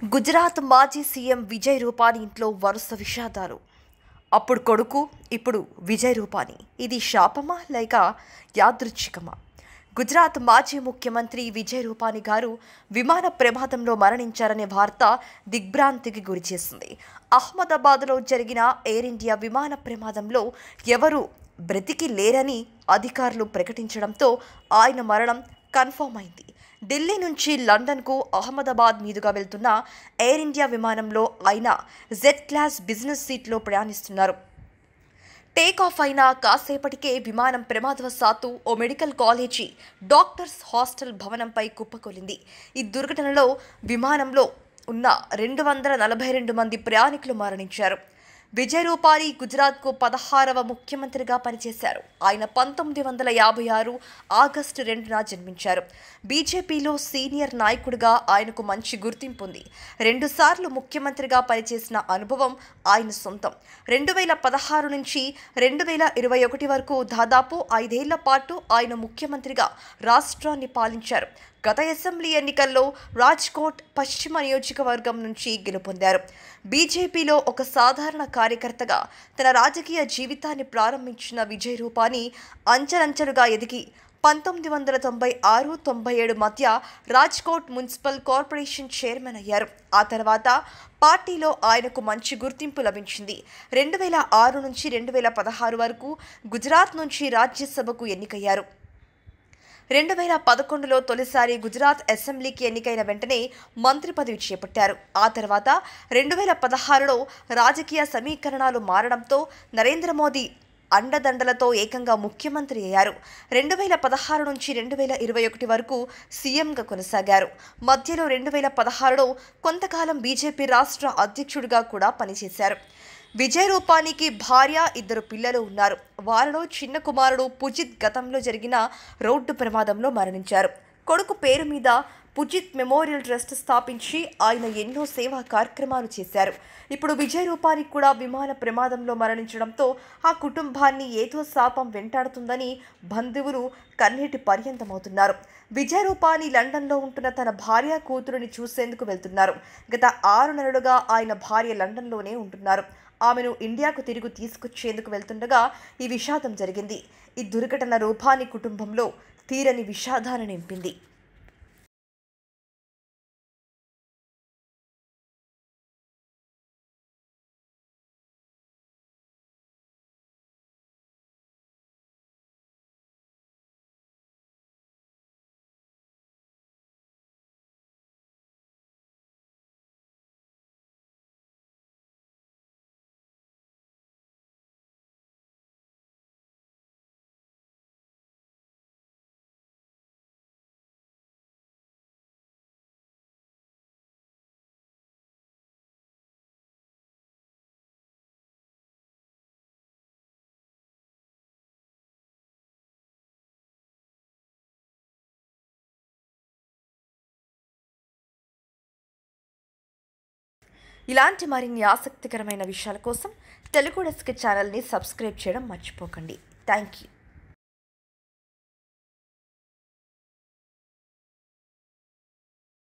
గుజరాత్ మాజీ సీఎం విజయ్ రూపానీ ఇంట్లో వరుస విషాదాలు. అప్పుడు కొడుకు, ఇప్పుడు విజయ్ రూపానీ. ఇది శాపమా లేక యాదృచ్ఛికమా? గుజరాత్ మాజీ ముఖ్యమంత్రి విజయ్ రూపానీ గారు విమాన ప్రమాదంలో మరణించారనే వార్త దిగ్భ్రాంతికి గురిచేసింది. అహ్మదాబాద్లో జరిగిన ఎయిర్ ఇండియా విమాన ప్రమాదంలో ఎవరూ బ్రతికి లేరని అధికారులు ప్రకటించడంతో ఆయన మరణం కన్ఫర్మ్ అయింది. ఢిల్లీ నుంచి లండన్కు అహ్మదాబాద్ మీదుగా వెళ్తున్న ఎయిర్ ఇండియా విమానంలో ఆయన జెడ్ క్లాస్ బిజినెస్ సీట్లో ప్రయాణిస్తున్నారు. టేక్ ఆఫ్ అయిన కాసేపటికే విమానం ప్రమాదవశాత్తు ఓ మెడికల్ కాలేజీ డాక్టర్స్ హాస్టల్ భవనంపై కుప్పకూలింది. ఈ దుర్ఘటనలో విమానంలో ఉన్న 242 మంది ప్రయాణికులు మరణించారు. విజయ్ రూపానీ గుజరాత్కు 16వ ముఖ్యమంత్రిగా పనిచేశారు. ఆయన 1956 ఆగస్టు 2న జన్మించారు. బీజేపీలో సీనియర్ నాయకుడిగా ఆయనకు మంచి గుర్తింపు ఉంది. 2 సార్లు ముఖ్యమంత్రిగా పనిచేసిన అనుభవం ఆయన సొంతం. 2016 నుంచి 2021 వరకు దాదాపు 5 ఏళ్ల పాటు ఆయన ముఖ్యమంత్రిగా రాష్ట్రాన్ని పాలించారు. గత అసెంబ్లీ ఎన్నికల్లో రాజ్కోట్ పశ్చిమ నియోజకవర్గం నుంచి గెలుపొందారు. బీజేపీలో ఒక సాధారణ కార్యకర్తగా తన రాజకీయ జీవితాన్ని ప్రారంభించిన విజయ్ రూపానీ అంచెలంచెలుగా ఎదిగి 1996-97 మధ్య రాజ్కోట్ మున్సిపల్ కార్పొరేషన్ చైర్మన్ అయ్యారు. ఆ తర్వాత పార్టీలో ఆయనకు మంచి గుర్తింపు లభించింది. 2006 నుంచి 2016 వరకు గుజరాత్ నుంచి రాజ్యసభకు ఎన్నికయ్యారు. 2011లో తొలిసారి గుజరాత్ అసెంబ్లీకి ఎన్నికైన వెంటనే మంత్రి పదవి చేపట్టారు. ఆ తర్వాత 2016లో రాజకీయ సమీకరణాలు మారడంతో నరేంద్ర మోదీ అండదండలతో ఏకంగా ముఖ్యమంత్రి అయ్యారు. 2016 నుంచి 2021 వరకు సీఎంగా కొనసాగారు. మధ్యలో 2016లో కొంతకాలం బీజేపీ రాష్ట్ర అధ్యక్షుడిగా కూడా పనిచేశారు. విజయ్ రూపానీకి భార్య, 2 పిల్లలు ఉన్నారు. వారిలో చిన్న కుమారుడు పుజిత్ గతంలో జరిగిన రోడ్డు ప్రమాదంలో మరణించారు. కొడుకు పేరు మీద పుజిత్ మెమోరియల్ ట్రస్ట్ స్థాపించి ఆయన ఎన్నో సేవా కార్యక్రమాలు చేశారు. ఇప్పుడు విజయ్ రూపానీ కూడా విమాన ప్రమాదంలో మరణించడంతో ఆ కుటుంబాన్ని ఏదో శాపం వెంటాడుతుందని బంధువులు కన్నీటి పర్యంతమవుతున్నారు. విజయ్ రూపానీ లండన్లో ఉంటున్న తన భార్య, కూతురుని చూసేందుకు వెళ్తున్నారు. గత 6 నెలలుగా ఆయన భార్య లండన్లోనే ఉంటున్నారు. ఆమెను ఇండియాకు తిరిగి తీసుకొచ్చేందుకు వెళ్తుండగా ఈ విషాదం జరిగింది. ఈ దుర్ఘటన రూపానీ కుటుంబంలో తీరని విషాదాన్ని నింపింది. ఇలాంటి మరిన్ని ఆసక్తికరమైన విషయాల కోసం తెలుగు డెస్క్ ఛానల్ని సబ్స్క్రైబ్ చేయడం మర్చిపోకండి. Thank you.